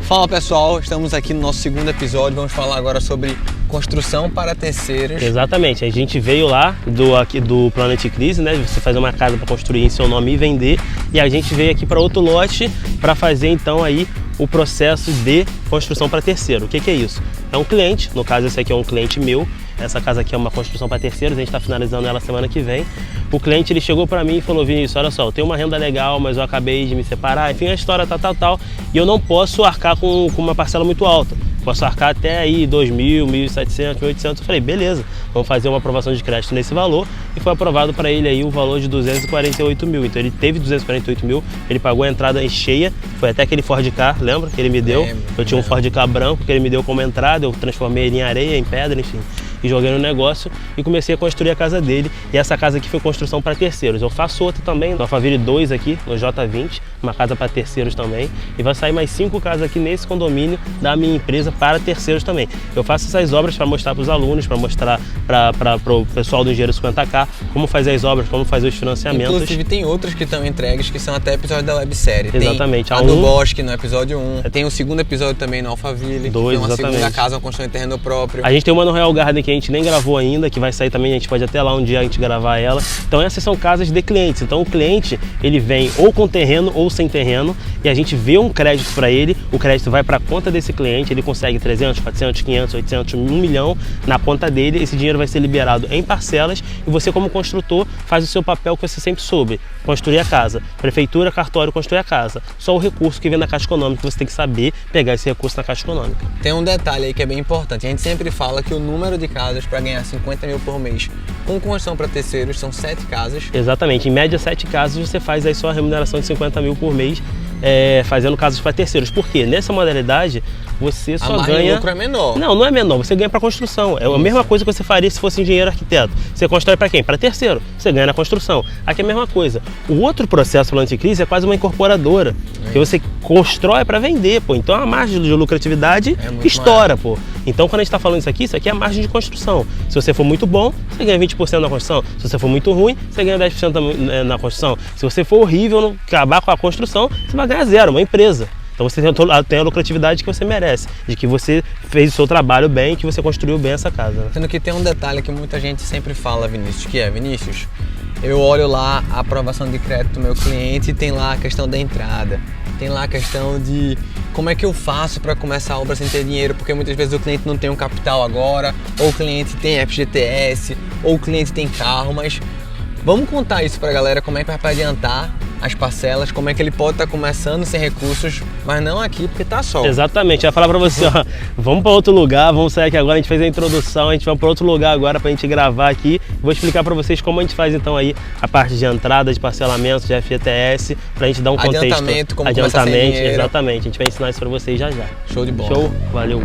Fala pessoal, estamos aqui no nosso segundo episódio, vamos falar agora sobre construção para terceiros. Exatamente, a gente veio lá do Planet Crise, né? Você fazer uma casa para construir em seu nome e vender, e a gente veio aqui para outro lote para fazer então aí o processo de construção para terceiro. O que é isso? É um cliente, no caso esse aqui é um cliente meu. Essa casa aqui é uma construção para terceiros, a gente está finalizando ela semana que vem. O cliente ele chegou para mim e falou: Vinícius, olha só, eu tenho uma renda legal, mas eu acabei de me separar, enfim, a história tal, e eu não posso arcar com uma parcela muito alta. Posso arcar até aí 2.000, 1.700, 1.800. Eu falei, beleza, vamos fazer uma aprovação de crédito nesse valor. E foi aprovado para ele aí o valor de 248 mil. Então ele teve 248 mil, ele pagou a entrada em cheia. Foi até aquele Ford Ka, lembra? Que ele me deu. Eu tinha um Ford Ka branco que ele me deu como entrada. Eu transformei ele em areia, em pedra, enfim. E joguei no negócio e comecei a construir a casa dele. E essa casa aqui foi construção para terceiros. Eu faço outra também, no Alphaville 2 aqui, no J20, uma casa para terceiros também. E vai sair mais 5 casas aqui nesse condomínio da minha empresa para terceiros também. Eu faço essas obras para mostrar para os alunos, para mostrar para o pessoal do Engenheiro 50K como fazer as obras, como fazer os financiamentos. Inclusive tem outras que estão entregues que são até episódios da websérie. Exatamente. Tem a do Bosque no episódio 1, tem o segundo episódio também no Alphaville, 2, que é uma exatamente. segunda casa, uma construção em terreno próprio. A gente tem uma no Royal Garden que a gente nem gravou ainda, que vai sair também, a gente pode até lá um dia a gente gravar ela. Então essas são casas de clientes. Então o cliente, ele vem ou com terreno ou sem terreno e a gente vê um crédito para ele, o crédito vai para a conta desse cliente, ele consegue 300, 400, 500, 800, 1 milhão na conta dele, esse dinheiro vai ser liberado em parcelas e você como construtor faz o seu papel que você sempre soube, construir a casa. Prefeitura, cartório, construir a casa. Só o recurso que vem na Caixa Econômica, você tem que saber pegar esse recurso na Caixa Econômica. Tem um detalhe aí que é bem importante, a gente sempre fala que o número de casas para ganhar 50 mil por mês com construção para terceiros são 7 casas. Exatamente, em média 7 casas você faz aí só a remuneração de 50 mil por mês fazendo casas para terceiros. Por quê? Nessa modalidade você só ganha... O lucro é menor. Não é menor, você ganha para construção. É a mesma coisa que você faria se fosse engenheiro arquiteto. Você constrói para quem? Para terceiro. Você ganha na construção. Aqui é a mesma coisa. O outro processo Planet Crise é quase uma incorporadora, que você constrói para vender, pô. Então a margem de lucratividade estoura, pô. Então quando a gente está falando isso aqui é a margem de construção. Se você for muito bom, você ganha 20% na construção. Se você for muito ruim, você ganha 10% na construção. Se você for horrível, acabar com a construção, você vai ganhar zero, uma empresa. Então você tem a lucratividade que você merece, de que você fez o seu trabalho bem, que você construiu bem essa casa. Sendo que tem um detalhe que muita gente sempre fala, Vinícius, que é, Vinícius, eu olho lá a aprovação de crédito do meu cliente e tem lá a questão da entrada, tem lá a questão de como é que eu faço para começar a obra sem ter dinheiro, porque muitas vezes o cliente não tem um capital agora, ou o cliente tem FGTS, ou o cliente tem carro, mas vamos contar isso pra galera, como é que vai para adiantar as parcelas, como é que ele pode estar começando sem recursos, mas não aqui porque tá sol. Exatamente, eu ia falar pra você, ó, vamos para outro lugar, vamos sair aqui agora, a gente fez a introdução, a gente vai para outro lugar agora pra gente gravar aqui. Vou explicar pra vocês como a gente faz então aí a parte de entrada, de parcelamento, de FGTS, pra gente dar um contexto. Adiantamento, como começar sem dinheiro. Exatamente, a gente vai ensinar isso pra vocês já. Show de bola. Show, valeu.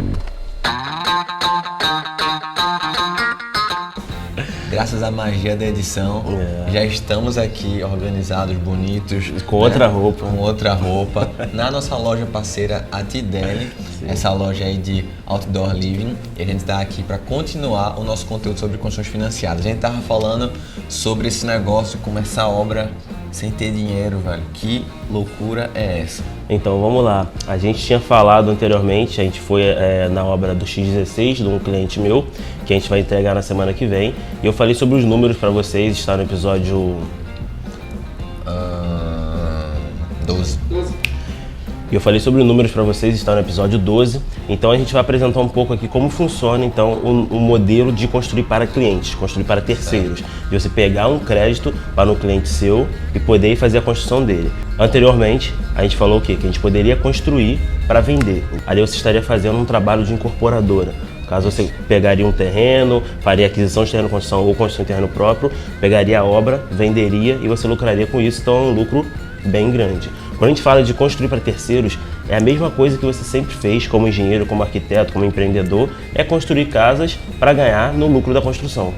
Graças à magia da edição, já estamos aqui organizados, bonitos. Com outra roupa. Com outra roupa. Na nossa loja parceira, a Tideli. Essa loja aí de outdoor living. E a gente está aqui para continuar o nosso conteúdo sobre construções financiadas. A gente estava falando sobre esse negócio de começar a obra sem ter dinheiro, velho. Que loucura é essa? Então vamos lá, a gente tinha falado anteriormente, a gente foi na obra do X16 de um cliente meu, que a gente vai entregar na semana que vem, e eu falei sobre os números para vocês, está no episódio 12. E eu falei sobre os números para vocês, está no episódio 12. Então a gente vai apresentar um pouco aqui como funciona então o modelo de construir para clientes, construir para terceiros. De você pegar um crédito para um cliente seu e poder fazer a construção dele. Anteriormente, a gente falou o quê? Que a gente poderia construir para vender. Ali você estaria fazendo um trabalho de incorporadora. Caso você pegaria um terreno, faria aquisição de terreno, construção ou construção de terreno próprio, pegaria a obra, venderia e você lucraria com isso, então é um lucro bem grande. Quando a gente fala de construir para terceiros, é a mesma coisa que você sempre fez como engenheiro, como arquiteto, como empreendedor, é construir casas para ganhar no lucro da construção.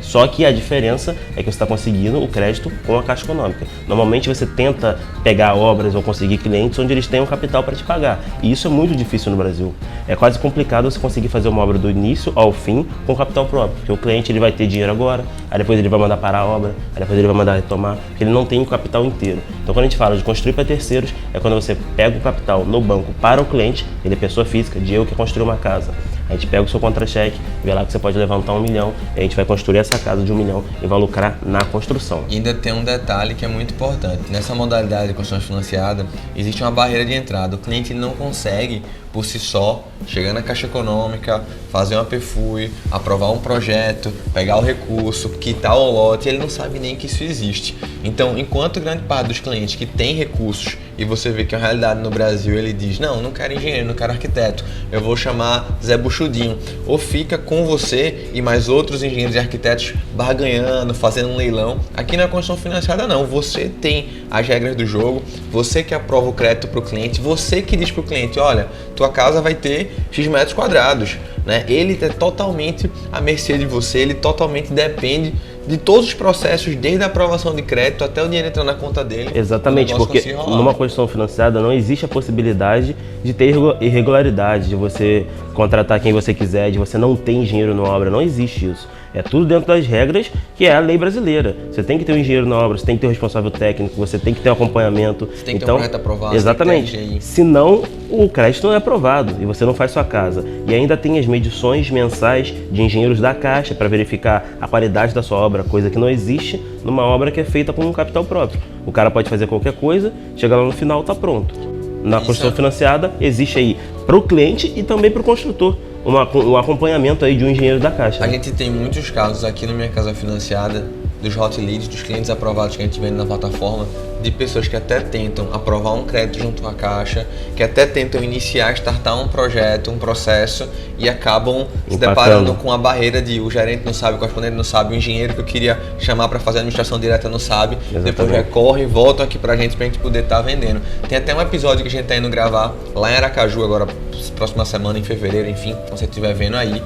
Só que a diferença é que você está conseguindo o crédito com a Caixa Econômica. Normalmente você tenta pegar obras ou conseguir clientes onde eles têm um capital para te pagar. E isso é muito difícil no Brasil. É quase complicado você conseguir fazer uma obra do início ao fim com capital próprio. Porque o cliente ele vai ter dinheiro agora, aí depois ele vai mandar parar a obra, aí depois ele vai mandar retomar, porque ele não tem o capital inteiro. Então quando a gente fala de construir para terceiros, é quando você pega o capital no banco para o cliente, ele é pessoa física, Diego que construiu uma casa. A gente pega o seu contra-cheque, vê lá que você pode levantar 1 milhão, e a gente vai construir essa casa de 1 milhão e vai lucrar na construção. E ainda tem um detalhe que é muito importante. Nessa modalidade de construção financiada, existe uma barreira de entrada. O cliente não consegue, por si só, chegar na Caixa Econômica, fazer uma PFUI, aprovar um projeto, pegar o recurso, quitar o lote, ele não sabe nem que isso existe. Então, enquanto grande parte dos clientes que tem recursos, e você vê que é uma realidade no Brasil, ele diz, não quero engenheiro, não quero arquiteto, eu vou chamar Zé Buchudinho. Ou fica com você e mais outros engenheiros e arquitetos barganhando, fazendo um leilão. Aqui na construção financiada não, você tem as regras do jogo, você que aprova o crédito para o cliente, você que diz para o cliente, olha, tua casa vai ter X metros quadrados, né? Ele é totalmente à mercê de você, ele totalmente depende de todos os processos, desde a aprovação de crédito até o dinheiro entrar na conta dele. Exatamente, porque numa construção financiada não existe a possibilidade de ter irregularidade, de você contratar quem você quiser, de você não ter engenheiro na obra, não existe isso. É tudo dentro das regras, que é a lei brasileira. Você tem que ter um engenheiro na obra, você tem que ter um responsável técnico, você tem que ter um acompanhamento. Você tem que ter um projeto aprovado. Exatamente. Senão, o crédito não é aprovado e você não faz sua casa. E ainda tem as medições mensais de engenheiros da Caixa para verificar a qualidade da sua obra, coisa que não existe numa obra que é feita com um capital próprio. O cara pode fazer qualquer coisa, chega lá no final, está pronto. Na construção financiada, existe aí para o cliente e também para o construtor um acompanhamento aí de um engenheiro da Caixa. A gente tem muitos casos aqui na Minha Casa Financiada, dos hot leads, dos clientes aprovados que a gente vende na plataforma, de pessoas que até tentam aprovar um crédito junto à Caixa, que até tentam iniciar, startar um projeto, um processo e acabam se deparando com a barreira de o gerente não sabe, o correspondente não sabe, o engenheiro que eu queria chamar para fazer a administração direta não sabe. Exatamente. Depois recorre e volta aqui pra gente poder estar vendendo. Tem até um episódio que a gente tá indo gravar lá em Aracaju agora, próxima semana, em fevereiro, enfim, quando você estiver vendo aí,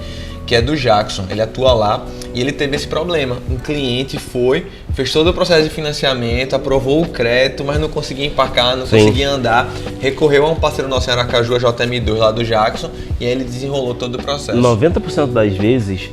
que é do Jackson. Ele atua lá e ele teve esse problema. Um cliente fez todo o processo de financiamento, aprovou o crédito, mas não conseguia empacar, não conseguia andar. Recorreu a um parceiro nosso em Aracaju, a JM2, lá do Jackson, e aí ele desenrolou todo o processo. 90% das vezes,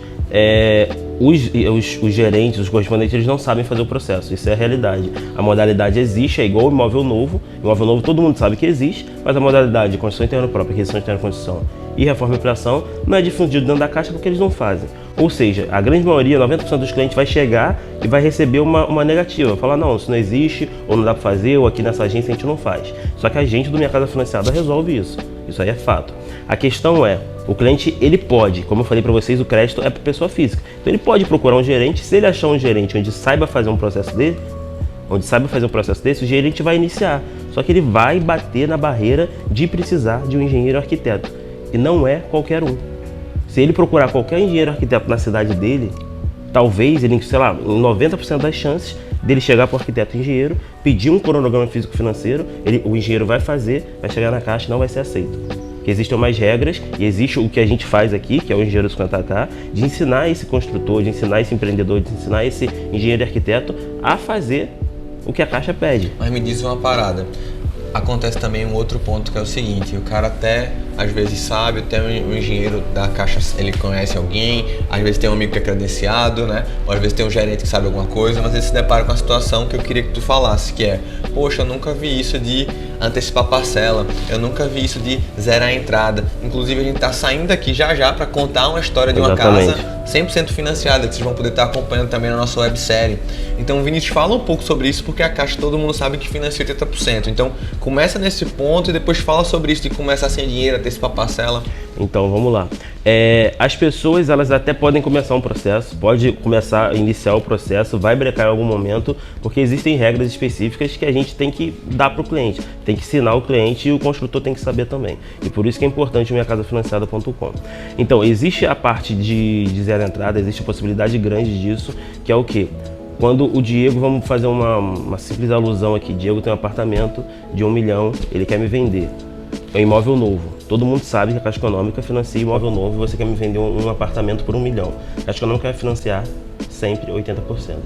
os gerentes, os correspondentes, eles não sabem fazer o processo. Isso é a realidade. A modalidade existe, é igual o imóvel novo. Imóvel novo todo mundo sabe que existe, mas a modalidade de construção interna própria, aquisição interna de construção e reforma e ampliação não é difundido dentro da Caixa porque eles não fazem. Ou seja, a grande maioria, 90% dos clientes vai chegar e vai receber uma negativa. Falar, não, isso não existe, ou não dá para fazer, ou aqui nessa agência a gente não faz. Só que a gente do Minha Casa Financiada resolve isso. Isso aí é fato. A questão é, o cliente, ele pode, como eu falei para vocês, o crédito é para pessoa física. Então ele pode procurar um gerente, se ele achar um gerente onde saiba fazer um processo dele, o gerente vai iniciar. Só que ele vai bater na barreira de precisar de um engenheiro arquiteto. E não é qualquer um. Se ele procurar qualquer engenheiro arquiteto na cidade dele, talvez ele, sei lá, em 90% das chances dele chegar para o arquiteto engenheiro, pedir um cronograma físico-financeiro, o engenheiro vai fazer, vai chegar na Caixa e não vai ser aceito. Que existem mais regras e existe o que a gente faz aqui, que é o engenheiro 50K, de ensinar esse construtor, de ensinar esse empreendedor, de ensinar esse engenheiro e arquiteto a fazer o que a Caixa pede. Mas me diz uma parada. Acontece também um outro ponto que é o seguinte, o cara até às vezes sabe, até o engenheiro da Caixa, ele conhece alguém, às vezes tem um amigo que é credenciado, né? Ou às vezes tem um gerente que sabe alguma coisa, mas ele se depara com a situação que eu queria que tu falasse, que é, poxa, eu nunca vi isso de antecipar parcela, eu nunca vi isso de zerar a entrada. Inclusive a gente tá saindo daqui já para contar uma história de uma casa 100% financiada, que vocês vão poder estar acompanhando também na nossa websérie. Então, Vinícius, fala um pouco sobre isso, porque a Caixa todo mundo sabe que financia 80%. Então, começa nesse ponto e depois fala sobre isso de começar sem dinheiro, antecipar parcela. Então, vamos lá. As pessoas, elas até podem começar um processo, pode começar a iniciar o processo, vai brecar em algum momento, porque existem regras específicas que a gente tem que dar para o cliente, tem que ensinar o cliente e o construtor tem que saber também. E por isso que é importante o minhacasafinanciada.com. Então, existe a parte de zero entrada, existe a possibilidade grande disso, que é o quê? Quando o Diego, vamos fazer uma simples alusão aqui, Diego tem um apartamento de 1 milhão, ele quer me vender. É um imóvel novo. Todo mundo sabe que a Caixa Econômica financia imóvel novo e você quer me vender um apartamento por 1 milhão. A Caixa Econômica vai financiar sempre 80%.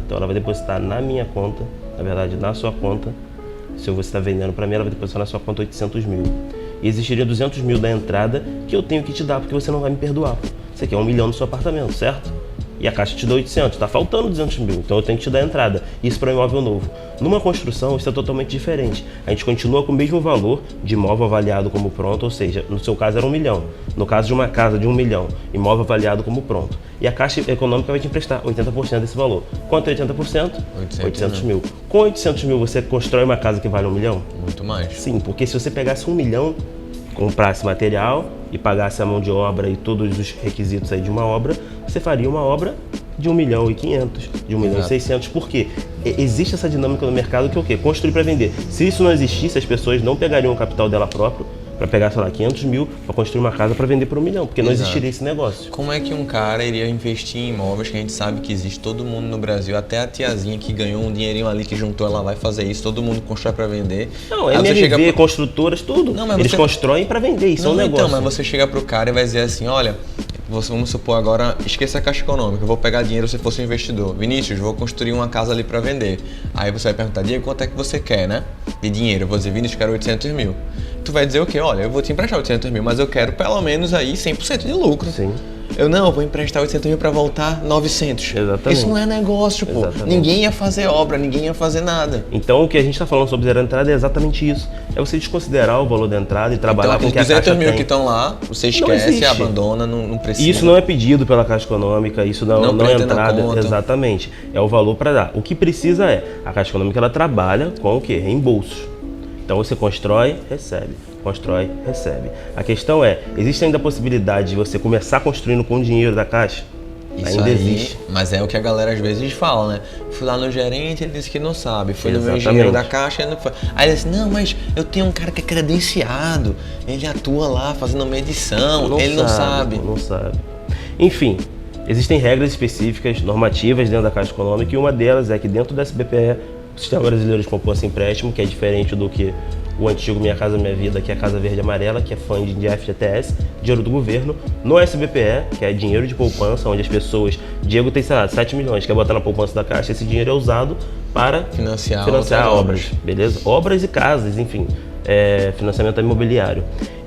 Então ela vai depositar na minha conta, na verdade na sua conta. Se você está vendendo para mim, ela vai depositar na sua conta 800 mil. E existiria 200 mil da entrada que eu tenho que te dar, porque você não vai me perdoar. Você quer 1 milhão no seu apartamento, certo? E a Caixa te dá 800, está faltando 200 mil, então eu tenho que te dar a entrada. Isso para um imóvel novo. Numa construção, isso é totalmente diferente. A gente continua com o mesmo valor de imóvel avaliado como pronto, ou seja, no seu caso era 1 milhão. No caso de uma casa de 1 milhão, imóvel avaliado como pronto. E a Caixa Econômica vai te emprestar 80% desse valor. Quanto é 80%? 800 mil. Com 800 mil você constrói uma casa que vale 1 milhão? Muito mais. Sim, porque se você pegasse 1 milhão, comprasse material e pagasse a mão de obra e todos os requisitos aí de uma obra, você faria uma obra de 1 milhão e 500, de 1 milhão e 600. Por quê? Existe essa dinâmica no mercado que é o quê? Construir para vender. Se isso não existisse, as pessoas não pegariam o capital dela próprio para pegar, sei lá, 500 mil para construir uma casa para vender por 1 milhão, porque não existiria esse negócio. Como é que um cara iria investir em imóveis que a gente sabe que existe todo mundo no Brasil, até a tiazinha que ganhou um dinheirinho ali que juntou, ela vai fazer isso, todo mundo constrói para vender. Não, MRV, construtoras, tudo. Não, mas eles constroem para vender, isso é um negócio. Então, mas você chega pro cara e vai dizer assim, olha, vamos supor agora, esqueça a Caixa Econômica, eu vou pegar dinheiro se fosse um investidor. Vinícius, vou construir uma casa ali para vender. Aí você vai perguntar, Diego, quanto é que você quer, né? De dinheiro. Eu vou dizer, Vinícius, quero 800 mil. Tu vai dizer o quê? Olha, eu vou te emprestar 800 mil, mas eu quero pelo menos aí 100% de lucro. Sim. Eu vou emprestar 800 mil para voltar 900. Exatamente. Isso não é negócio, pô. Exatamente. Ninguém ia fazer obra, ninguém ia fazer nada. Então o que a gente está falando sobre zero entrada é exatamente isso. É você desconsiderar o valor da entrada e trabalhar então, com o que a Caixa tem. 200 mil que estão lá, você esquece, abandona, não precisa. Isso não é pedido pela Caixa Econômica, isso não é entrada. Exatamente. É o valor para dar. O que precisa é, a Caixa Econômica ela trabalha com o quê? Reembolsos. Então você constrói, recebe. Constrói, recebe. A questão é, existe ainda a possibilidade de você começar construindo com o dinheiro da Caixa? Isso ainda aí, existe. Mas é o que a galera às vezes fala, né? Fui lá no gerente, ele disse que não sabe. Fui no meu Exatamente. engenheiro da Caixa, ele não foi. Aí ele disse, não, mas eu tenho um cara que é credenciado, ele atua lá fazendo medição, ele não sabe. Não sabe. Enfim, existem regras específicas, normativas dentro da Caixa Econômica, e uma delas é que dentro do SBPE, o Sistema Brasileiro de Poupança e Empréstimo, que é diferente do que o antigo Minha Casa Minha Vida, que é a Casa Verde e Amarela, que é funding de FGTS, dinheiro do governo. No SBPE, que é dinheiro de poupança, onde as pessoas... Diego tem, sei lá, 7 milhões, quer botar na poupança da Caixa, esse dinheiro é usado para financiar obras, beleza? Obras e casas, enfim, financiamento imobiliário.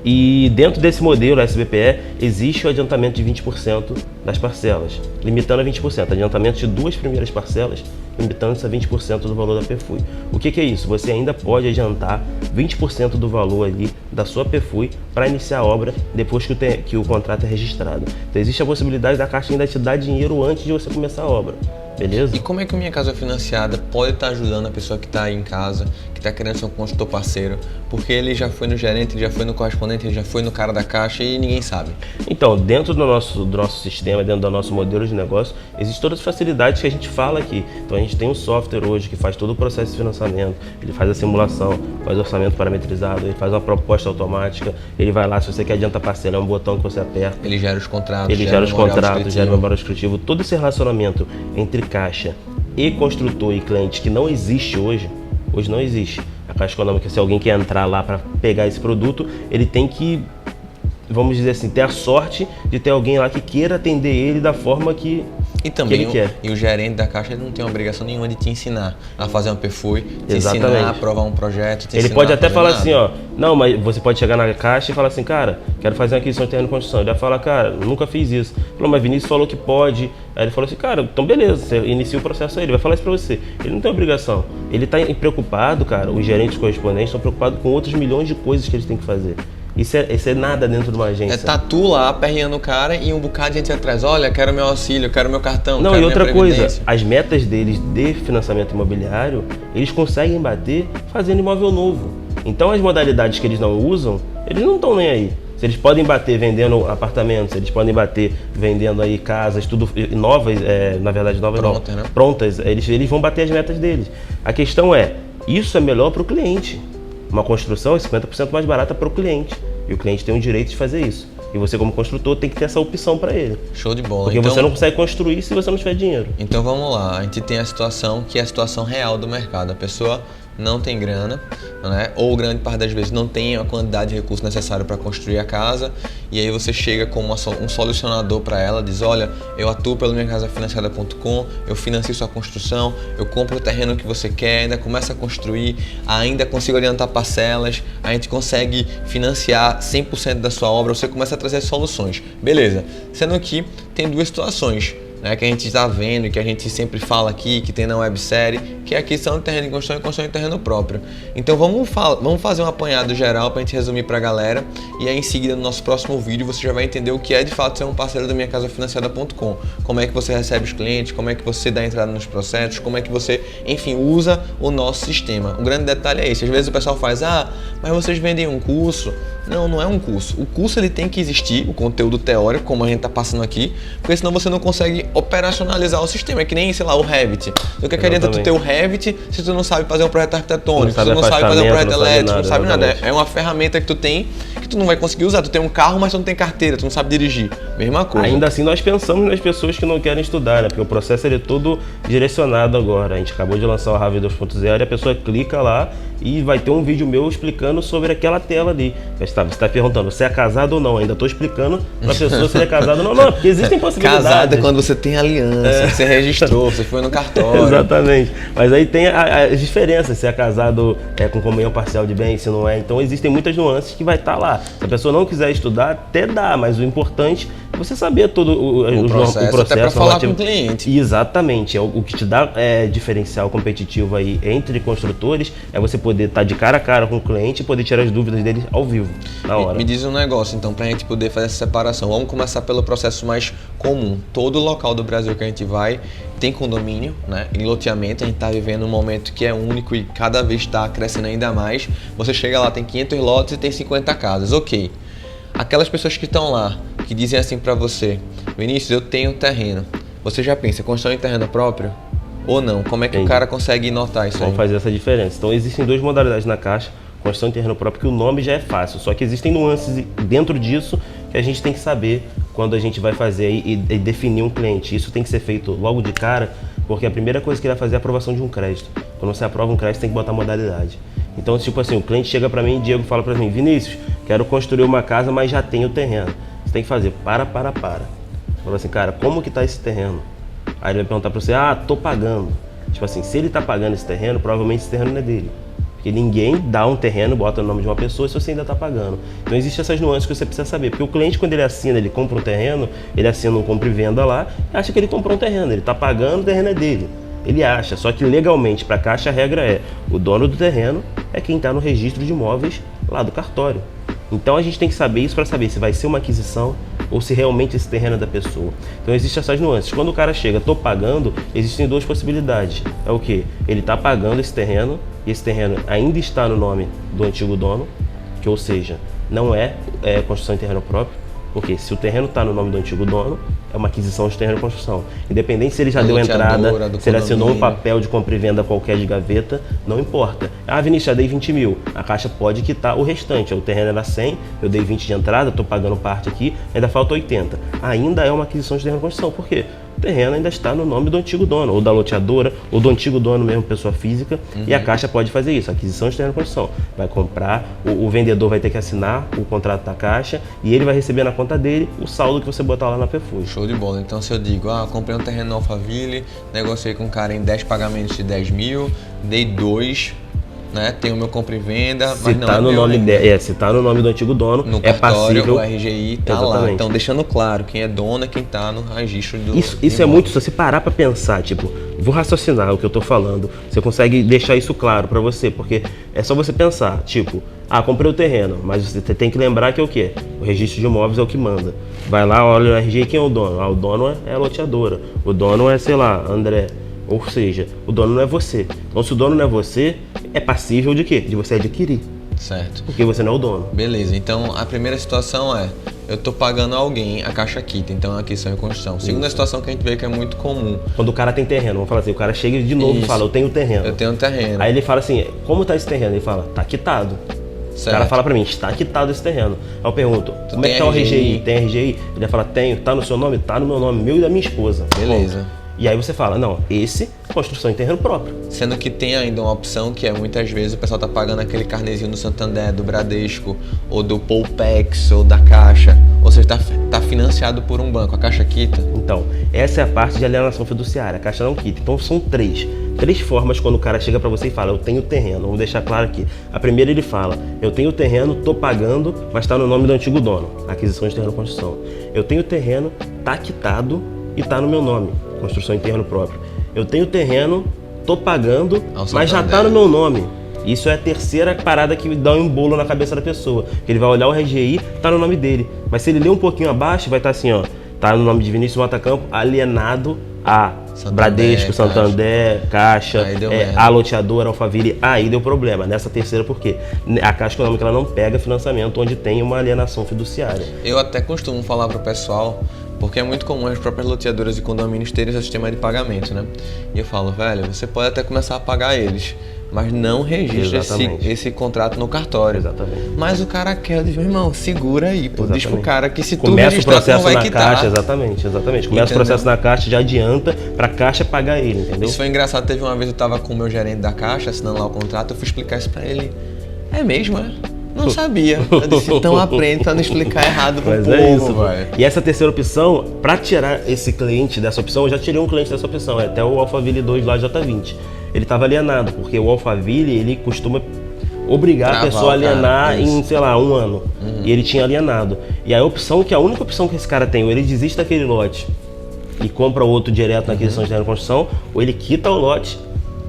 E dentro desse modelo SBPE, existe o adiantamento de 20% das parcelas, limitando a 20%. Adiantamento de 2 primeiras parcelas, limitando-se a 20% do valor da PFUI. O que é isso? Você ainda pode adiantar 20% do valor ali da sua PFUI para iniciar a obra depois que o contrato é registrado. Então existe a possibilidade da Caixa ainda te dar dinheiro antes de você começar a obra. Beleza? E como é que o Minha Casa Financiada pode estar ajudando a pessoa que está aí em casa, que está querendo ser um consultor parceiro? Porque ele já foi no gerente, ele já foi no correspondente, ele já foi no cara da Caixa e ninguém sabe. Então, dentro do nosso sistema, dentro do nosso modelo de negócio, existem todas as facilidades que a gente fala aqui. Então a gente tem um software hoje que faz todo o processo de financiamento, ele faz a simulação, faz o orçamento parametrizado, ele faz uma proposta automática, ele vai lá, se você quer adiantar parcela, é um botão que você aperta. Ele gera os contratos, gera o memorial descritivo. Todo esse relacionamento entre Caixa e construtor e cliente que não existe hoje não existe. A Caixa Econômica, se alguém quer entrar lá para pegar esse produto, ele tem que, vamos dizer assim, ter a sorte de ter alguém lá que queira atender ele da forma que ele quer. E o gerente da Caixa ele não tem obrigação nenhuma de te ensinar a fazer um PFUI, te ensinar a aprovar um projeto, ele pode até falar assim, ó, não, mas você pode chegar na Caixa e falar assim, cara, quero fazer uma aquisição de terreno de construção. Ele vai falar, cara, nunca fiz isso. Ele falou, mas Vinícius falou que pode. Aí ele falou assim, cara, então beleza, você inicia o processo aí, ele vai falar isso pra você. Ele não tem obrigação. Ele tá preocupado, cara, os gerentes correspondentes estão preocupados com outros milhões de coisas que eles têm que fazer. Isso é nada dentro de uma agência. É tatu lá, perreando o cara e um bocado de gente atrás. Olha, quero meu auxílio, quero meu cartão, não, quero e outra coisa, as metas deles de financiamento imobiliário, eles conseguem bater fazendo imóvel novo. Então as modalidades que eles não usam, eles não estão nem aí. Se eles podem bater vendendo apartamentos, eles podem bater vendendo aí casas, tudo novas, na verdade novas prontas, não, né? Prontas, eles vão bater as metas deles. A questão é, isso é melhor para o cliente. Uma construção é 50% mais barata para o cliente. E o cliente tem o direito de fazer isso. E você, como construtor, tem que ter essa opção para ele. Show de bola. Porque então, você não consegue construir se você não tiver dinheiro. Então vamos lá. A gente tem a situação que é a situação real do mercado. A pessoa não tem grana, né? Ou grande parte das vezes não tem a quantidade de recurso necessário para construir a casa, e aí você chega como um solucionador para ela, diz: olha, eu atuo pelo minhacasafinanciada.com, eu financio sua construção, eu compro o terreno que você quer, ainda começa a construir, ainda consigo adiantar parcelas, a gente consegue financiar 100% da sua obra, você começa a trazer soluções. Beleza, sendo que tem duas situações, né, que a gente está vendo e que a gente sempre fala aqui, que tem na websérie, que é a aquisição de terreno em construção e construção de terreno próprio. Então vamos fazer um apanhado geral para a gente resumir para a galera, e aí em seguida no nosso próximo vídeo você já vai entender o que é de fato ser um parceiro da minhacasafinanciada.com, como é que você recebe os clientes, como é que você dá entrada nos processos, como é que você, enfim, usa o nosso sistema. O grande detalhe é esse: às vezes o pessoal faz: mas vocês vendem um curso. Não, não é um curso. O curso ele tem que existir, o conteúdo teórico, como a gente está passando aqui, porque senão você não consegue operacionalizar o sistema. É que nem, sei lá, o Revit. O que adianta tu ter o Revit se tu não sabe fazer um projeto arquitetônico, se tu não sabe fazer um projeto elétrico, não sabe nada. É uma ferramenta que tu tem que tu não vai conseguir usar. Tu tem um carro, mas tu não tem carteira, tu não sabe dirigir. Mesma coisa. Ainda assim, nós pensamos nas pessoas que não querem estudar, né? Porque o processo ele é todo direcionado agora. A gente acabou de lançar o RAV 2.0 e a pessoa clica lá e vai ter um vídeo meu explicando sobre aquela tela ali. Você está perguntando se é casado ou não. Ainda estou explicando para a pessoa se é casado ou não. Não, porque existem possibilidades. Casado é quando você tem aliança, você registrou, você foi no cartório. Exatamente. Mas aí tem as diferenças, se é casado com comunhão parcial de bens, se não é. Então existem muitas nuances que vai estar lá. Se a pessoa não quiser estudar, até dá, mas o importante é você saber todo o processo até para falar com o cliente. Exatamente. O que te dá diferencial competitivo aí entre construtores é você poder estar de cara a cara com o cliente e poder tirar as dúvidas dele ao vivo, na hora. Me diz um negócio, então, para a gente poder fazer essa separação. Vamos começar pelo processo mais comum. Todo local do Brasil que a gente vai tem condomínio, né? Em loteamento, a gente está vivendo um momento que é único e cada vez está crescendo ainda mais. Você chega lá, tem 500 lotes e tem 50 casas, ok. Aquelas pessoas que estão lá, que dizem assim para você: Vinícius, eu tenho terreno. Você já pensa, construção em terreno próprio? Ou não? Como é que o cara consegue notar isso aí? Vamos fazer essa diferença. Então existem duas modalidades na Caixa: construção em terreno próprio, que o nome já é fácil, só que existem nuances dentro disso que a gente tem que saber quando a gente vai fazer e definir um cliente. Isso tem que ser feito logo de cara, porque a primeira coisa que ele vai fazer é a aprovação de um crédito. Quando você aprova um crédito, tem que botar modalidade. Então, tipo assim, o cliente chega para mim, Diego fala para mim: Vinícius, quero construir uma casa, mas já tenho terreno. Você tem que fazer para. Fala assim: cara, como que tá esse terreno? Aí ele vai perguntar para você: tô pagando. Tipo assim, se ele tá pagando esse terreno, provavelmente esse terreno não é dele. Porque ninguém dá um terreno, bota no nome de uma pessoa se você ainda está pagando. Então existem essas nuances que você precisa saber. Porque o cliente, quando ele assina, ele compra um terreno, ele assina um compra e venda lá, acha que ele comprou um terreno, ele está pagando, o terreno é dele. Ele acha, só que legalmente para a Caixa a regra é: o dono do terreno é quem está no registro de imóveis lá do cartório. Então a gente tem que saber isso para saber se vai ser uma aquisição ou se realmente esse terreno é da pessoa. Então existem essas nuances. Quando o cara chega: tô pagando, existem duas possibilidades. É o quê? Ele está pagando esse terreno, e esse terreno ainda está no nome do antigo dono, que, ou seja, não é construção em terreno próprio, porque se o terreno está no nome do antigo dono, é uma aquisição de terreno e construção. Independente se ele já deu entrada, se ele assinou um papel de compra e venda qualquer de gaveta, não importa. Vinícius, já dei 20 mil. A Caixa pode quitar o restante. O terreno era 100, eu dei 20 de entrada, estou pagando parte aqui, ainda falta 80. Ainda é uma aquisição de terreno e construção. Por quê? O terreno ainda está no nome do antigo dono, ou da loteadora, ou do antigo dono mesmo, pessoa física, e a Caixa pode fazer isso, aquisição de terreno e construção. Vai comprar, o vendedor vai ter que assinar o contrato da Caixa, e ele vai receber na conta dele o saldo que você botar lá na Perfus. Show de bola. Então se eu digo: comprei um terreno no Alphaville, negociei com um cara em 10 pagamentos de 10 mil, dei 2, né? Tem o meu compra e venda, se mas não tá no nome se tá no nome do antigo dono, no é cartório, passível. O RGI tá lá. Então deixando claro, quem é dono é quem tá no registro do Isso é muito, se você parar para pensar, tipo, vou raciocinar o que eu tô falando, você consegue deixar isso claro para você, porque é só você pensar, tipo, comprei o terreno, mas você tem que lembrar que é o quê? O registro de imóveis é o que manda. Vai lá, olha no RGI, quem é o dono? O dono é a loteadora, o dono é, sei lá, André. Ou seja, o dono não é você. Então, se o dono não é você, é passível de quê? De você adquirir. Certo. Porque você não é o dono. Beleza. Então, a primeira situação é: eu tô pagando alguém, a Caixa quita. Então, aquisição e construção. Segunda situação que a gente vê que é muito comum. Quando o cara tem terreno, vamos falar assim, o cara chega de novo e fala: eu tenho terreno. Eu tenho terreno. Aí ele fala assim: como tá esse terreno? Ele fala: tá quitado. Certo. O cara fala pra mim: está quitado esse terreno. Aí eu pergunto: como é que tá o RGI? Tem RGI? Ele vai falar: tenho. Tá no seu nome? Tá no meu nome, meu e da minha esposa. Beleza. Bom, E aí você fala, não, esse construção em terreno próprio. Sendo que tem ainda uma opção que é muitas vezes o pessoal tá pagando aquele carnezinho do Santander, do Bradesco, ou do Poupex, ou da Caixa, ou seja, tá financiado por um banco, a Caixa quita. Então, essa é a parte de alienação fiduciária, a Caixa não quita. Então são três formas quando o cara chega para você e fala, eu tenho terreno. Vamos deixar claro aqui. A primeira ele fala, eu tenho terreno, tô pagando, mas está no nome do antigo dono, aquisição de terreno construção. Eu tenho terreno, tá quitado e tá no meu nome, construção em terreno próprio. Eu tenho terreno, tô pagando, mas já tá no meu nome. Isso é a terceira parada que dá um bolo na cabeça da pessoa. Ele vai olhar o RGI, tá no nome dele. Mas se ele ler um pouquinho abaixo, vai estar assim, ó, tá no nome de Vinícius Matacampo, alienado a Bradesco, Santander, Caixa, a loteadora, Alphaville. Aí deu problema. Nessa terceira, por quê? A Caixa Econômica ela não pega financiamento onde tem uma alienação fiduciária. Eu até costumo falar pro pessoal, porque é muito comum as próprias loteadoras e condomínios terem esse sistema de pagamento, né? E eu falo, velho, você pode até começar a pagar eles, mas não registra esse contrato no cartório. Exatamente. Mas o cara quer, eu digo, meu irmão, segura aí, pô. Diz pro cara que se tu começa registrar, o processo tu não vai na quitar. Caixa, exatamente. Começa o processo na Caixa, já adianta pra Caixa pagar ele, entendeu? Isso foi engraçado, teve uma vez eu tava com o meu gerente da Caixa, assinando lá o contrato, eu fui explicar isso pra ele. É mesmo, é? Não sabia. Eu disse, então aprende pra não explicar errado pro Mas povo, é isso, velho. E essa terceira opção, pra tirar esse cliente dessa opção, eu já tirei um cliente dessa opção, é até o Alphaville 2 lá J20. Ele estava alienado, porque o Alphaville, ele costuma obrigar a pessoa a alienar em, sei lá, 1 ano. E ele tinha alienado. E a opção, que a única opção que esse cara tem, ou ele desiste daquele lote e compra outro direto na aquisição de terreno de construção, ou ele quita o lote,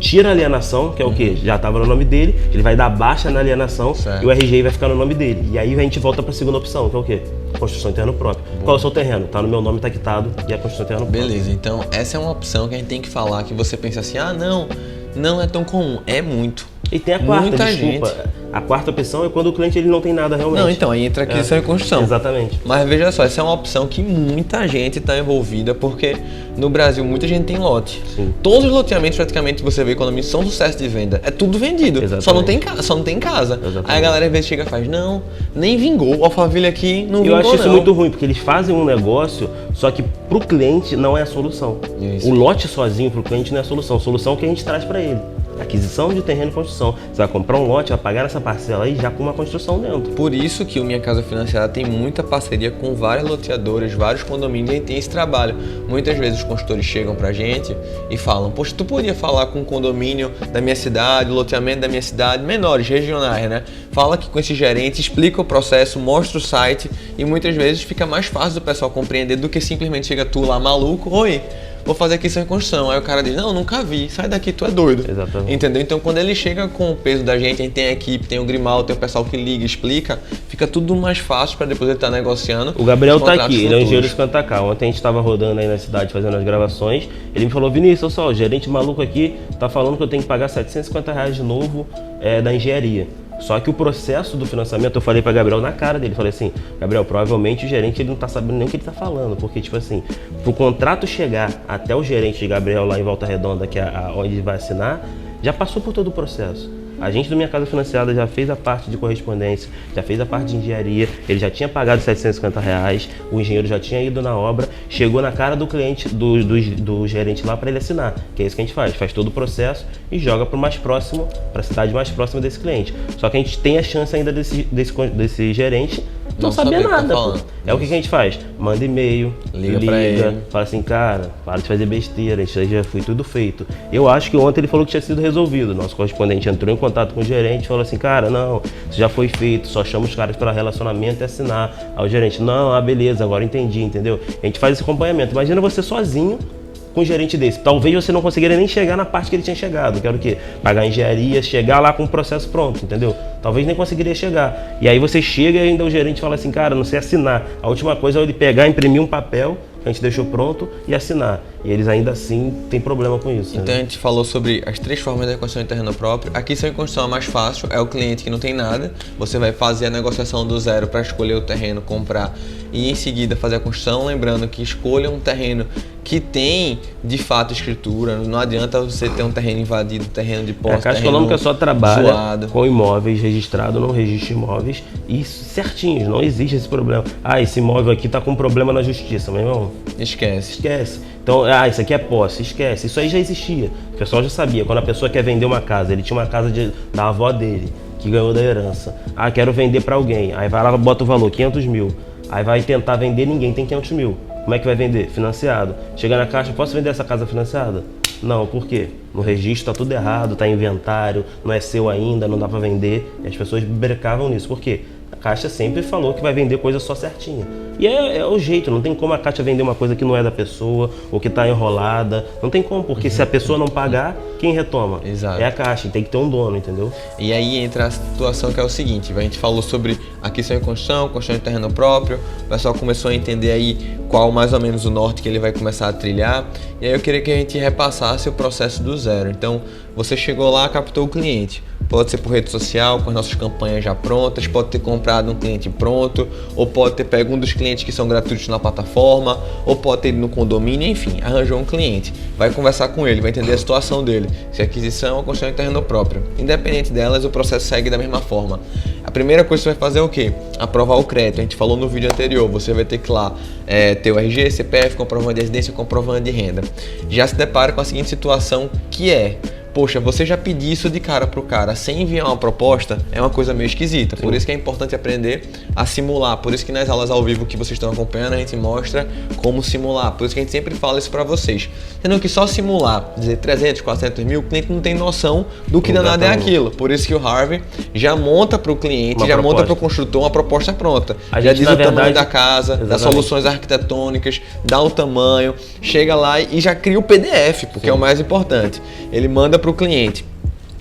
tira a alienação, que é o quê? Já estava no nome dele, ele vai dar baixa na alienação e o RGI vai ficar no nome dele. E aí a gente volta para a segunda opção, que é o quê? Construção em terreno próprio. Qual é o seu terreno? Tá no meu nome, tá quitado, e a construção em terreno próprio. Beleza, então essa é uma opção que a gente tem que falar, que você pensa assim, ah não é tão comum, é muito. E tem a quarta, muita desculpa. gente. A quarta opção é quando o cliente ele não tem nada realmente. Não, então aí entra aquisição e construção. Exatamente. Mas veja só, essa é uma opção que muita gente está envolvida, porque no Brasil muita gente tem lote. Sim. Todos os loteamentos praticamente você vê economia são sucesso de venda. É tudo vendido. Exatamente. Só não tem casa. Exatamente. Aí a galera às vezes chega e faz, não, nem vingou. O Alphaville aqui não vingou. Eu acho isso não. muito ruim, porque eles fazem um negócio, só que pro cliente não é a solução. Isso. O lote sozinho pro cliente não é a solução. A solução é o que a gente traz para ele. Aquisição de terreno e construção. Você vai comprar um lote, vai pagar essa parcela aí já com uma construção dentro. Por isso que o Minha Casa Financiada tem muita parceria com várias loteadoras, vários condomínios, e a gente tem esse trabalho. Muitas vezes os consultores chegam pra gente e falam, poxa, tu podia falar com o condomínio da minha cidade, o loteamento da minha cidade, menores, regionais, né? Fala aqui com esse gerente, explica o processo, mostra o site, e muitas vezes fica mais fácil do pessoal compreender do que simplesmente chega tu lá maluco, oi, vou fazer aquisição em construção. Aí o cara diz, não, nunca vi, sai daqui, tu é doido. Exatamente. Entendeu? Então quando ele chega com o peso da gente, a gente tem a equipe, tem o Grimaldo, tem o pessoal que liga, explica, fica tudo mais fácil para depois ele estar negociando. O Gabriel tá aqui, ele é um engenheiro de futuros. Cantacá. Ontem a gente estava rodando aí na cidade fazendo as gravações. Ele me falou, Vinícius, olha só, o gerente maluco aqui tá falando que eu tenho que pagar R$750 de novo da engenharia. Só que o processo do financiamento, eu falei para Gabriel na cara dele, falei assim, Gabriel, provavelmente o gerente ele não tá sabendo nem o que ele tá falando, porque tipo assim, pro contrato chegar até o gerente de Gabriel lá em Volta Redonda, que é onde ele vai assinar, já passou por todo o processo. A gente do Minha Casa Financiada já fez a parte de correspondência, já fez a parte de engenharia, ele já tinha pagado R$750, o engenheiro já tinha ido na obra, chegou na cara do cliente, do gerente lá para ele assinar, que é isso que a gente faz todo o processo e joga para o mais próximo, para a cidade mais próxima desse cliente. Só que a gente tem a chance ainda desse gerente não saber nada. É o que a gente faz? Manda e-mail, liga pra ele. Fala assim, cara, para de fazer besteira, isso aí já foi tudo feito. Eu acho que ontem ele falou que tinha sido resolvido. Nosso correspondente entrou em contato com o gerente e falou assim, cara, não, isso já foi feito, só chama os caras para relacionamento e assinar. Aí o gerente, não, beleza, agora entendi, entendeu? A gente faz esse acompanhamento. Imagina você sozinho com um gerente desse. Talvez você não conseguiria nem chegar na parte que ele tinha chegado, que era o quê? Pagar a engenharia, chegar lá com o processo pronto, entendeu? Talvez nem conseguiria chegar. E aí você chega e ainda o gerente fala assim, cara, não sei assinar. A última coisa é ele pegar, imprimir um papel que a gente deixou pronto e assinar. E eles ainda assim têm problema com isso. Então a gente falou sobre as 3 formas de construção em terreno próprio. Aqui aquisição e construção é mais fácil, é o cliente que não tem nada. Você vai fazer a negociação do zero para escolher o terreno, comprar e em seguida fazer a construção, lembrando que escolha um terreno que tem de fato escritura. Não adianta você ter um terreno invadido, terreno de posse, A Caixa Econômica só trabalha zoado. com imóveis registrados no registro de imóveis e certinhos, não existe esse problema. Esse imóvel aqui está com problema na justiça, meu irmão. Esquece. Então, isso aqui é posse, esquece. Isso aí já existia. O pessoal já sabia. Quando a pessoa quer vender uma casa, ele tinha uma casa da avó dele, que ganhou da herança. Quero vender para alguém. Aí vai lá, bota o valor, 500 mil. Aí vai tentar vender, ninguém tem 500 mil. Como é que vai vender? Financiado. Chega na Caixa, posso vender essa casa financiada? Não, por quê? No registro tá tudo errado, tá em inventário, não é seu ainda, não dá para vender. E as pessoas brecavam nisso. Por quê? A Caixa sempre falou que vai vender coisa só certinha. E é o jeito, não tem como a Caixa vender uma coisa que não é da pessoa, ou que está enrolada. Não tem como, porque se a pessoa não pagar, quem retoma? Exato. É a Caixa, tem que ter um dono, entendeu? E aí entra a situação que é o seguinte, a gente falou sobre aquisição e construção de terreno próprio, o pessoal começou a entender aí qual mais ou menos o norte que ele vai começar a trilhar, e aí eu queria que a gente repassasse o processo do zero. Então, você chegou lá, captou o cliente. Pode ser por rede social, com as nossas campanhas já prontas, pode ter comprado um cliente pronto, ou pode ter pego um dos clientes que são gratuitos na plataforma, ou pode ter ido no condomínio, enfim, arranjou um cliente. Vai conversar com ele, vai entender a situação dele, se é aquisição ou construção de terreno próprio. Independente delas, o processo segue da mesma forma. A primeira coisa que você vai fazer é o quê? Aprovar o crédito. A gente falou no vídeo anterior, você vai ter que lá ter o RG, CPF, comprovante de residência, comprovante de renda. Já se depara com a seguinte situação que é: poxa, você já pedir isso de cara pro cara sem enviar uma proposta é uma coisa meio esquisita. Por isso que é importante aprender a simular. Por isso que nas aulas ao vivo que vocês estão acompanhando, a gente mostra como simular. Por isso que a gente sempre fala isso para vocês. Tendo que só simular, dizer 300, 400 mil, o cliente não tem noção do que danado é aquilo. Por isso que o Harvey já monta para o cliente, monta para o construtor uma proposta pronta. Já diz o tamanho da casa, das soluções arquitetônicas, dá o tamanho, chega lá e já cria o PDF, porque é o mais importante. Ele manda para o cliente.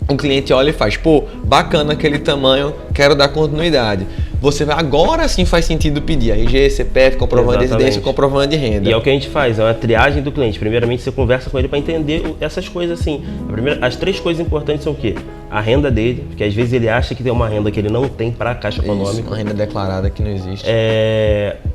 O cliente olha e faz, bacana aquele tamanho, quero dar continuidade. Você vai, agora sim faz sentido pedir RG, CPF, comprovante de residência, comprovante de renda. E é o que a gente faz, é uma triagem do cliente. Primeiramente você conversa com ele para entender essas coisas assim. As 3 coisas importantes são o quê? A renda dele, porque às vezes ele acha que tem uma renda que ele não tem para a Caixa Econômica. Uma renda declarada que não existe.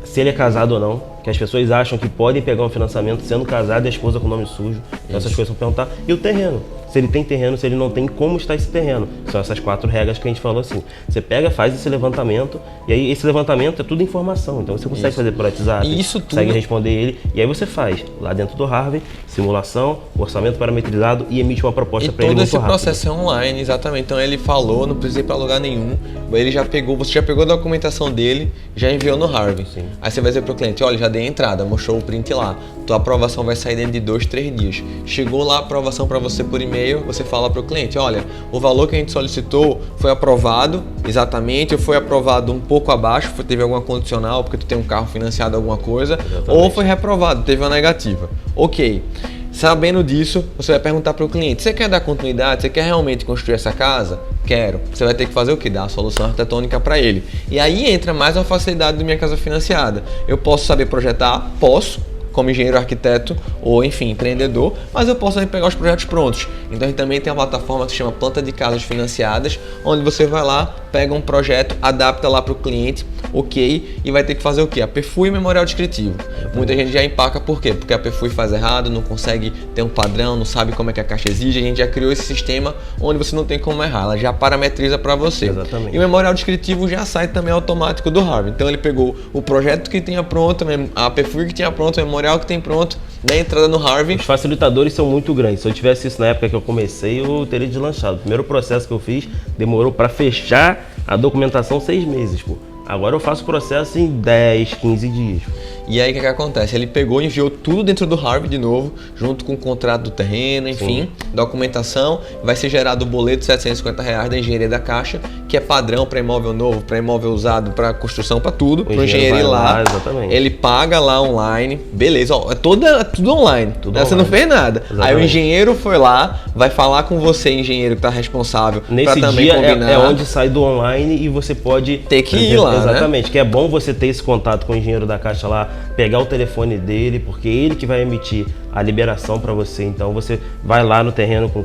Se ele é casado ou não, que as pessoas acham que podem pegar um financiamento sendo casado e a esposa com o nome sujo. Essas coisas vão perguntar. E o terreno? Se ele tem terreno, se ele não tem, como está esse terreno? São essas 4 regras que a gente falou assim. Você pega, faz esse levantamento, e aí esse levantamento é tudo informação. Então você consegue fazer por WhatsApp, consegue responder ele, e aí você faz lá dentro do Harvey, simulação, orçamento parametrizado e emite uma proposta para ele muito rápido. Todo esse processo é online, exatamente. Então ele falou, não precisa ir para lugar nenhum. Ele já pegou, você já pegou a documentação dele, já enviou no Harvey. Sim. Aí você vai dizer para o cliente, olha, já dei a entrada, mostrou o print lá. Tua aprovação vai sair dentro de 2, 3 dias. Chegou lá a aprovação para você por e-mail, você fala para o cliente, olha, o valor que a gente solicitou foi aprovado exatamente, ou foi aprovado um pouco abaixo, teve alguma condicional, porque tu tem um carro financiado, alguma coisa, exatamente. Ou foi reprovado, teve uma negativa. Ok. Sabendo disso, você vai perguntar para o cliente, você quer dar continuidade? Você quer realmente construir essa casa? Quero. Você vai ter que fazer o quê? Dar a solução arquitetônica para ele. E aí entra mais uma facilidade do Minha Casa Financiada. Eu posso saber projetar? Posso, como engenheiro arquiteto ou, enfim, empreendedor, mas eu posso também pegar os projetos prontos. Então a gente também tem uma plataforma que se chama Planta de Casas Financiadas, onde você vai lá, pega um projeto, adapta lá para o cliente, ok, e vai ter que fazer o quê? A PFUI e memorial descritivo. Muita gente já empaca, por quê? Porque a PFUI faz errado, não consegue ter um padrão, não sabe como é que a Caixa exige, a gente já criou esse sistema onde você não tem como errar, ela já parametriza para você. Exatamente. E o memorial descritivo já sai também automático do Harvey. Então ele pegou o projeto que tinha pronto, a PFUI que tinha pronto, o memorial que tem pronto, na entrada no Harvey. Os facilitadores são muito grandes. Se eu tivesse isso na época que eu comecei, eu teria deslanchado. O primeiro processo que eu fiz demorou para fechar a documentação 6 meses, Agora eu faço o processo em 10, 15 dias. E aí o que acontece? Ele pegou e enviou tudo dentro do Harvey de novo, junto com o contrato do terreno, enfim, documentação. Vai ser gerado o boleto de R$750 da engenharia da Caixa, que é padrão para imóvel novo, para imóvel usado, para construção, para tudo. Para o engenheiro ir lá, ele paga lá online, beleza, ó, tudo online, você não fez nada. Exatamente. Aí o engenheiro foi lá, vai falar com você, engenheiro que está responsável, para também combinar. É onde sai do online e você pode ter que ir lá. Exatamente, né? Que é bom você ter esse contato com o engenheiro da Caixa lá, pegar o telefone dele, porque ele que vai emitir a liberação para você. Então você vai lá no terreno com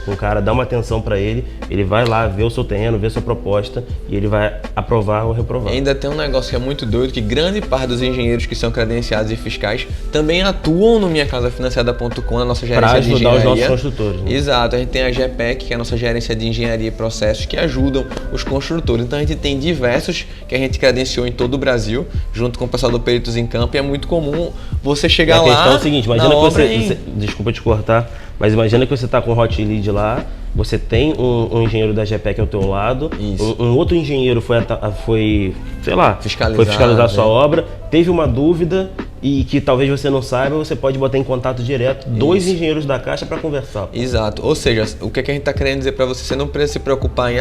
o cara, dá uma atenção para ele vai lá ver o seu terreno, ver a sua proposta e ele vai aprovar ou reprovar. E ainda tem um negócio que é muito doido, que grande parte dos engenheiros que são credenciados e fiscais também atuam no minhacasafinanciada.com, na nossa gerência de engenharia. Para ajudar os nossos construtores. Né? Exato, a gente tem a GPEC, que é a nossa gerência de engenharia e processos, que ajudam os construtores. Então a gente tem diversos que a gente credenciou em todo o Brasil, junto com o pessoal do Peritos em Campo, e é muito comum você chegar lá. A questão é o seguinte, imagina que você, desculpa te cortar, mas imagina que você está com o hot lead lá, você tem um engenheiro da GPEC ao teu lado, um outro engenheiro foi fiscalizar a sua obra, teve uma dúvida e que talvez você não saiba, você pode botar em contato direto dois engenheiros da Caixa para conversar. Exato, ou seja, o que a gente está querendo dizer para você não precisa se preocupar em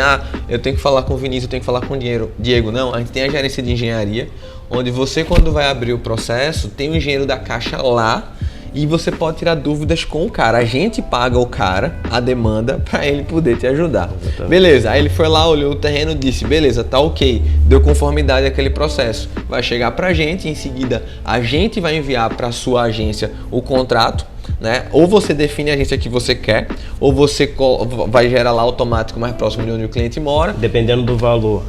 eu tenho que falar com o Vinícius, eu tenho que falar com o Diego, não, a gente tem a gerência de engenharia, onde você, quando vai abrir o processo, tem o engenheiro da Caixa lá, e você pode tirar dúvidas com o cara. A gente paga o cara, a demanda, para ele poder te ajudar. Exatamente. Beleza, aí ele foi lá, olhou o terreno e disse, beleza, tá ok, deu conformidade àquele processo. Vai chegar pra gente, em seguida a gente vai enviar para sua agência o contrato, né? Ou você define a agência que você quer, ou você vai gerar lá automático mais próximo de onde o cliente mora. Dependendo do valor,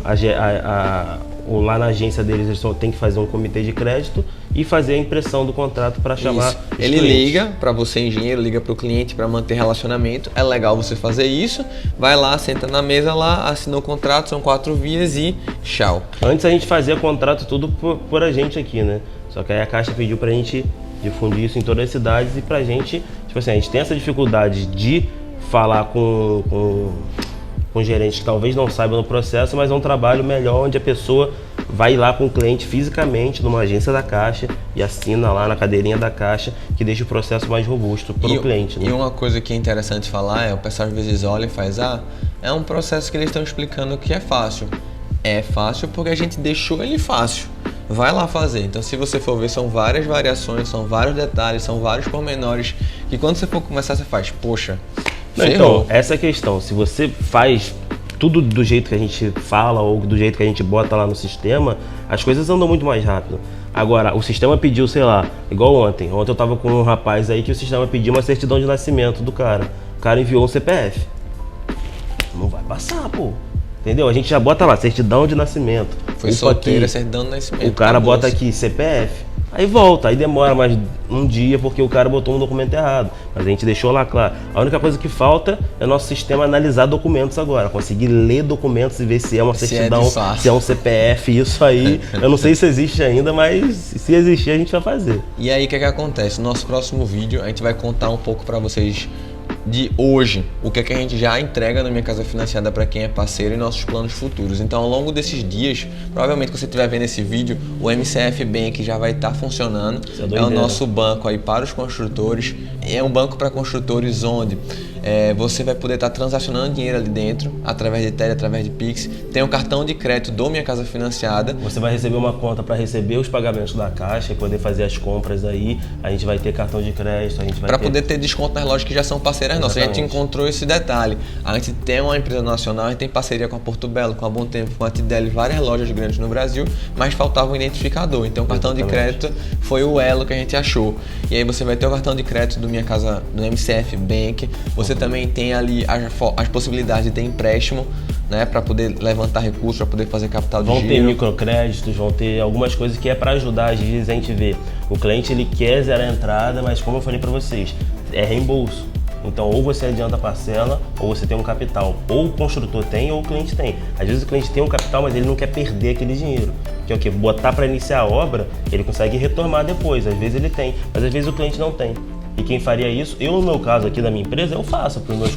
lá na agência deles, eles têm que fazer um comitê de crédito e fazer a impressão do contrato para chamar. Ele liga para você, engenheiro, liga para o cliente para manter relacionamento. É legal você fazer isso. Vai lá, senta na mesa lá, assina o contrato, são 4 vias e tchau. Antes a gente fazia contrato tudo por a gente aqui, né? Só que aí a Caixa pediu para a gente difundir isso em todas as cidades e para a gente, tipo assim, a gente tem essa dificuldade de falar com gerentes que talvez não saibam no processo, mas é um trabalho melhor onde a pessoa vai lá com o cliente fisicamente numa agência da Caixa e assina lá na cadeirinha da Caixa, que deixa o processo mais robusto para o cliente. Né? E uma coisa que é interessante falar o pessoal às vezes olha e faz, é um processo que eles estão explicando que é fácil. É fácil porque a gente deixou ele fácil. Vai lá fazer. Então, se você for ver, são várias variações, são vários detalhes, são vários pormenores que quando você for começar, você faz, poxa, então, essa é a questão. Se você faz tudo do jeito que a gente fala ou do jeito que a gente bota lá no sistema, as coisas andam muito mais rápido. Agora, o sistema pediu, sei lá, igual ontem. Ontem eu tava com um rapaz aí que o sistema pediu uma certidão de nascimento do cara. O cara enviou um CPF. Não vai passar, pô. Entendeu? A gente já bota lá, certidão de nascimento. Foi solteiro, certidão de nascimento. O cara bota aqui CPF. Aí volta, aí demora mais um dia porque o cara botou um documento errado. Mas a gente deixou lá claro. A única coisa que falta é o nosso sistema analisar documentos agora. Conseguir ler documentos e ver se é uma certidão, se é um CPF, isso aí. Eu não sei se existe ainda, mas se existir a gente vai fazer. E aí o que acontece? No nosso próximo vídeo a gente vai contar um pouco para vocês de hoje, o que a gente já entrega na Minha Casa Financiada para quem é parceiro e nossos planos futuros. Então, ao longo desses dias, provavelmente que você estiver vendo esse vídeo, o MCF Bank já vai estar funcionando. É o nosso banco aí para os construtores. É um banco para construtores onde você vai poder estar transacionando dinheiro ali dentro, através de Tele, através de Pix. Tem um cartão de crédito do Minha Casa Financiada. Você vai receber uma conta para receber os pagamentos da Caixa e poder fazer as compras aí. A gente vai ter cartão de crédito, a gente vai para poder ter desconto nas lojas que já são parceiras nossas. A gente encontrou esse detalhe. A gente tem uma empresa nacional, a gente tem parceria com a Porto Belo, com a Bom Tempo, com a Tidel, várias lojas grandes no Brasil, mas faltava um identificador. Então o cartão de crédito foi o elo que a gente achou. E aí você vai ter o cartão de crédito do Minha Casa, do MCF Bank. Você também tem ali as possibilidades de ter empréstimo, né, para poder levantar recursos, para poder fazer capital de giro. Vão ter microcréditos, vão ter algumas coisas que é para ajudar. Às vezes a gente vê, o cliente ele quer zerar a entrada, mas como eu falei para vocês, é reembolso. Então, ou você adianta a parcela, ou você tem um capital. Ou o construtor tem, ou o cliente tem. Às vezes o cliente tem um capital, mas ele não quer perder aquele dinheiro. Que é o quê? Botar para iniciar a obra, ele consegue retomar depois. Às vezes ele tem, mas às vezes o cliente não tem. E quem faria isso, eu no meu caso aqui da minha empresa, eu faço para os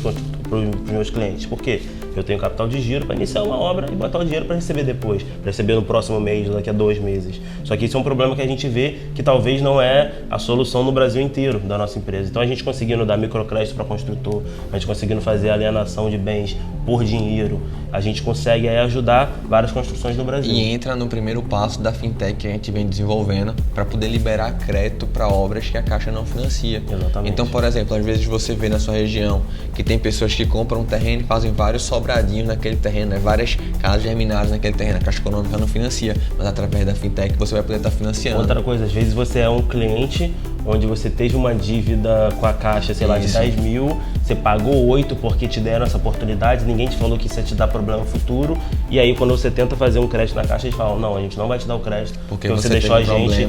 meus clientes. Por quê? Eu tenho capital de giro para iniciar uma obra e botar o dinheiro para receber depois. Para receber no próximo mês, daqui a 2 meses. Só que isso é um problema que a gente vê que talvez não é a solução no Brasil inteiro da nossa empresa. Então a gente conseguindo dar microcrédito para construtor, a gente conseguindo fazer alienação de bens por dinheiro, a gente consegue ajudar várias construções no Brasil. E entra no primeiro passo da fintech que a gente vem desenvolvendo para poder liberar crédito para obras que a Caixa não financia. Exatamente. Então, por exemplo, às vezes você vê na sua região que tem pessoas que compram um terreno e fazem vários sobradinhos naquele terreno, né? Várias casas germinadas naquele terreno. A Caixa Econômica não financia, mas através da fintech você vai poder estar financiando. Outra coisa, às vezes você é um cliente onde você teve uma dívida com a Caixa, sei lá, de 10 mil, você pagou 8 porque te deram essa oportunidade, ninguém te falou que isso ia te dar problema futuro, e aí quando você tenta fazer um crédito na Caixa, eles falam, não, a gente não vai te dar o crédito porque você deixou a gente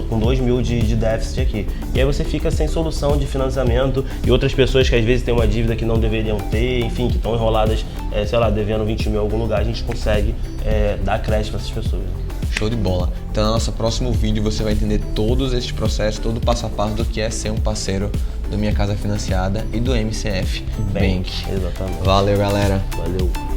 com 2 mil de déficit aqui. E aí você fica sem solução de financiamento e outras pessoas que às vezes têm uma dívida que não deveriam ter, enfim, que estão enroladas, sei lá, devendo 20 mil em algum lugar, a gente consegue dar crédito para essas pessoas. Show de bola. Então, no nosso próximo vídeo você vai entender todos esses processos, todo o passo a passo do que é ser um parceiro do Minha Casa Financiada e do MCF Bank. Exatamente. Valeu, galera. Valeu.